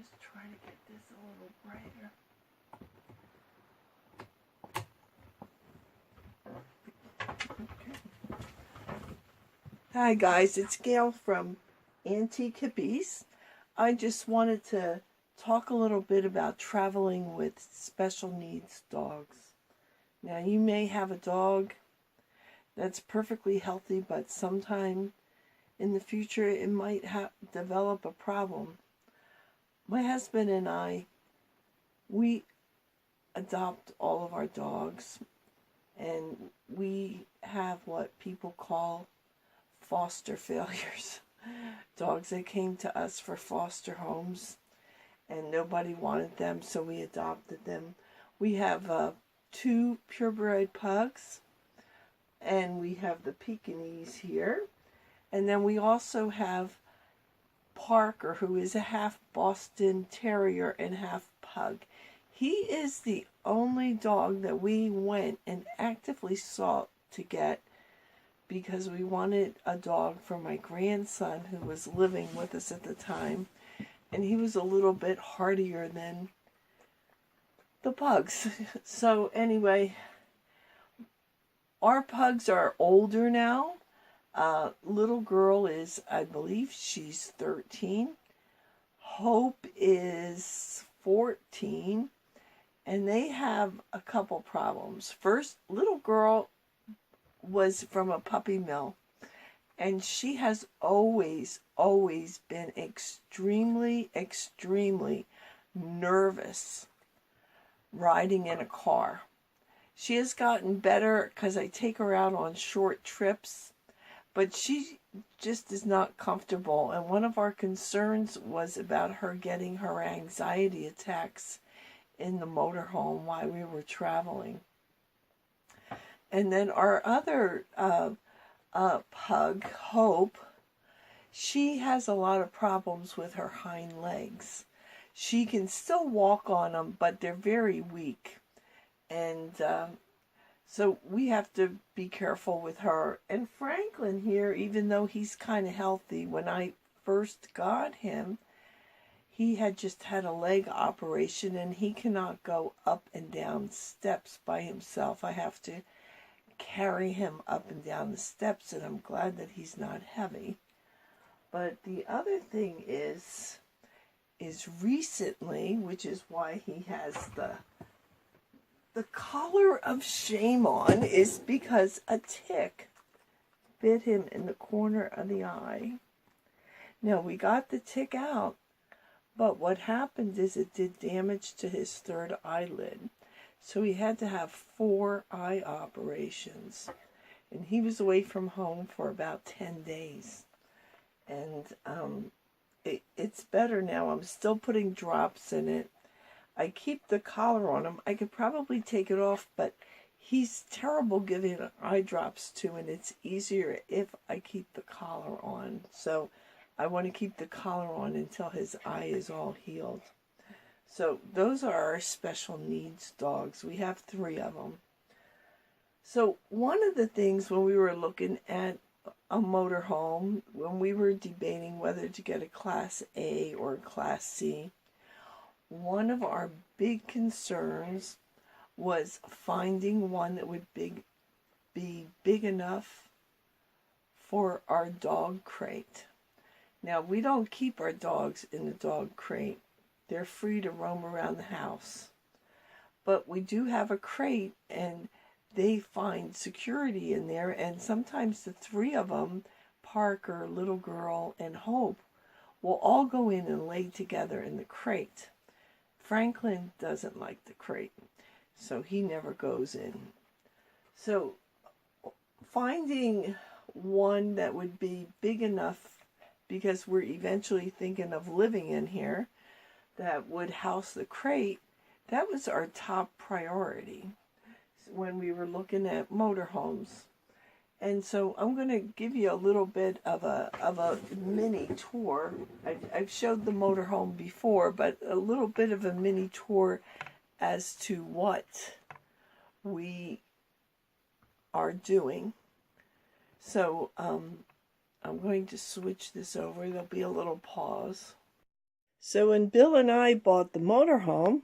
just try to get this a little brighter. Okay. Hi guys, it's Gail from Antique Hippies. I just wanted to talk a little bit about traveling with special needs dogs. Now, you may have a dog that's perfectly healthy, but sometime in the future it might develop a problem. My husband and I, we adopt all of our dogs, and we have what people call foster failures. Dogs that came to us for foster homes and nobody wanted them, so we adopted them. We have 2 purebred pugs, and we have the Pekingese here. And then we also have Parker, who is a half Boston Terrier and half pug. He is the only dog that we went and actively sought to get because we wanted a dog for my grandson who was living with us at the time. And he was a little bit hardier than the pugs. So anyway, our pugs are older now. Little girl is, I believe she's 13. Hope is 14. And they have a couple problems. First, little girl was from a puppy mill. And she has always been extremely nervous riding in a car. She has gotten better because I take her out on short trips, but she just is not comfortable. And one of our concerns was about her getting her anxiety attacks in the motorhome while we were traveling. And then our other pug, Hope, she has a lot of problems with her hind legs. She can still walk on them, but they're very weak. And so we have to be careful with her. And Franklin here, even though he's kind of healthy, when I first got him, he had just had a leg operation and he cannot go up and down steps by himself. I have to carry him up and down the steps, and I'm glad that he's not heavy. But the other thing is recently, which is why he has the collar of shame on, is because a tick bit him in the corner of the eye. Now, we got the tick out, but what happened is it did damage to his third eyelid. So he had to have 4 eye operations. And he was away from home for about 10 days. And it's better now. I'm still putting drops in it. I keep the collar on him. I could probably take it off, but he's terrible giving eye drops to, and it's easier if I keep the collar on. So I want to keep the collar on until his eye is all healed. So those are our special needs dogs. We have 3 of them. So one of the things when we were looking at a motorhome, when we were debating whether to get a Class A or a Class C, one of our big concerns was finding one that would be big enough for our dog crate. Now, we don't keep our dogs in the dog crate. They're free to roam around the house. But we do have a crate, and they find security in there, and sometimes the 3 of them, Parker, little girl, and Hope, will all go in and lay together in the crate. Franklin doesn't like the crate, so he never goes in. So finding one that would be big enough, because we're eventually thinking of living in here, that would house the crate, that was our top priority when we were looking at motorhomes. And so I'm going to give you a little bit of a mini tour. I've showed the motorhome before, but a little bit of a mini tour as to what we are doing. So I'm going to switch this over. There'll be a little pause. So when Bill and I bought the motorhome,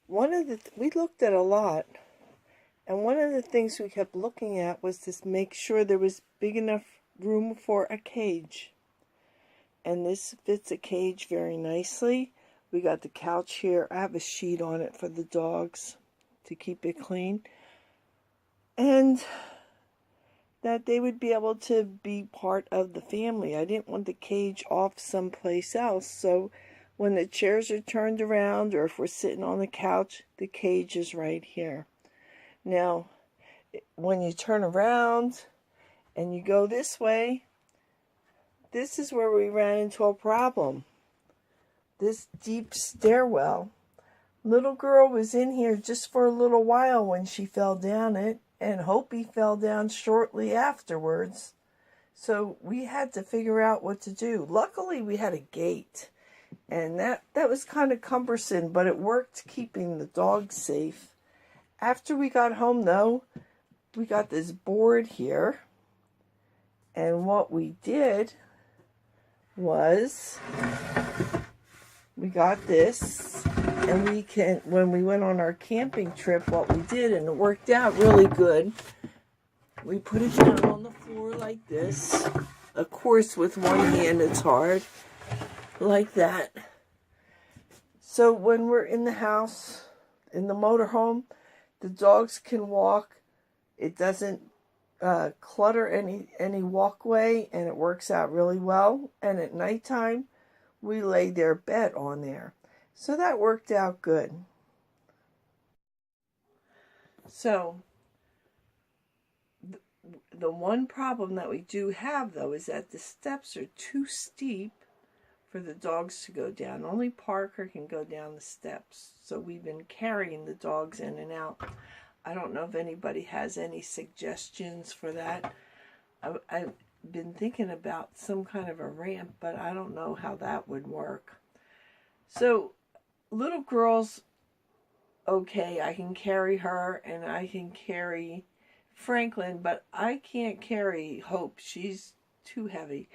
we looked at a lot, and one of the things we kept looking at was to make sure there was big enough room for a cage. And this fits a cage very nicely. We got the couch here. I have a sheet on it for the dogs to keep it clean. And that they would be able to be part of the family. I didn't want the cage off someplace else, so when the chairs are turned around or if we're sitting on the couch, the cage is right here. Now, when you turn around and you go this way, this is where we ran into a problem. This deep stairwell. Little girl was in here just for a little while when she fell down it, and Hopi fell down shortly afterwards. So we had to figure out what to do. Luckily, we had a gate, and that was kind of cumbersome, but it worked keeping the dogs safe. After we got home, though, we got this board here, and what we did was we got this, and when we went on our camping trip, what we did, and it worked out really good, we put it down on the floor like this. Of course, with one hand it's hard, like that. So when we're in the house, in the motorhome, the dogs can walk. It doesn't clutter any walkway, and it works out really well. And at nighttime, we lay their bed on there. So that worked out good. So the one problem that we do have, though, is that the steps are too steep for the dogs to go down. Only Parker can go down the steps. So we've been carrying the dogs in and out. I don't know if anybody has any suggestions for that. I've been thinking about some kind of a ramp, but I don't know how that would work. So little girl's okay. I can carry her, and I can carry Franklin, but I can't carry Hope. She's too heavy,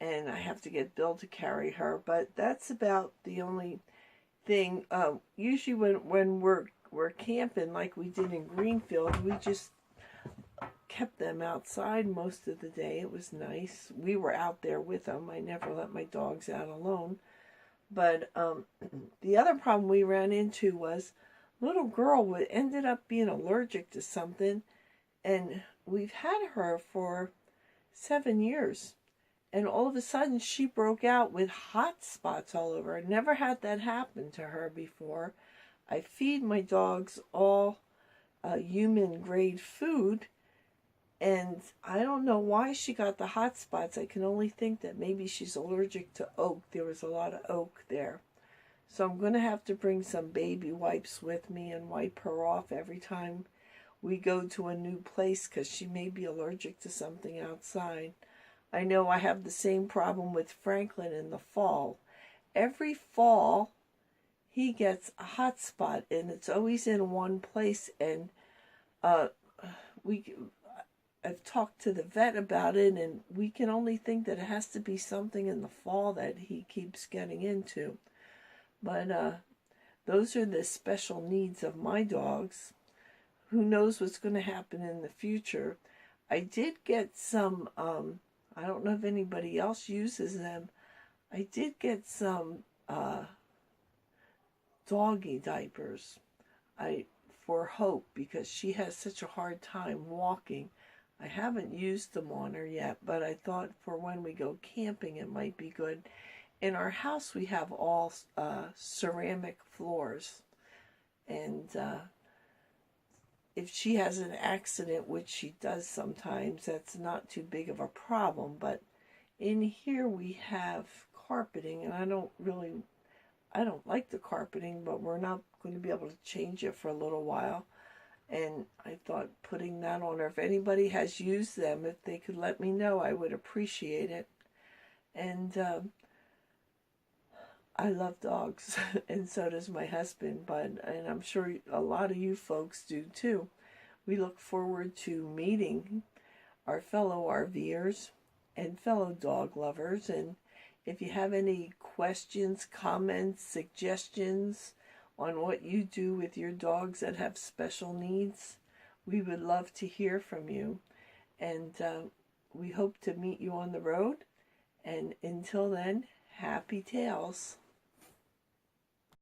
and I have to get Bill to carry her. But that's about the only thing. Usually when we're camping like we did in Greenfield, we just kept them outside most of the day. It was nice. We were out there with them. I never let my dogs out alone. But the other problem we ran into was little girl ended up being allergic to something, and we've had her for 7 years. And all of a sudden, she broke out with hot spots all over. I never had that happen to her before. I feed my dogs all human-grade food, and I don't know why she got the hot spots. I can only think that maybe she's allergic to oak. There was a lot of oak there. So I'm going to have to bring some baby wipes with me and wipe her off every time we go to a new place, because she may be allergic to something outside. I know I have the same problem with Franklin in the fall. Every fall, he gets a hot spot, and it's always in one place. And I've talked to the vet about it, and we can only think that it has to be something in the fall that he keeps getting into. But those are the special needs of my dogs. Who knows what's going to happen in the future? I did get some, I don't know if anybody else uses them. I did get some doggy diapers for Hope, because she has such a hard time walking. I haven't used them on her yet, but I thought for when we go camping it might be good. In our house we have all ceramic floors, and if she has an accident, which she does sometimes, that's not too big of a problem. But in here we have carpeting, and I don't like the carpeting, but we're not going to be able to change it for a little while. And I thought putting that on her, if anybody has used them, if they could let me know, I would appreciate it. And I love dogs, and so does my husband, and I'm sure a lot of you folks do too. We look forward to meeting our fellow RVers and fellow dog lovers, and If you have any questions, comments, suggestions on what you do with your dogs that have special needs, we would love to hear from you. And we hope to meet you on the road. And until then, happy tales.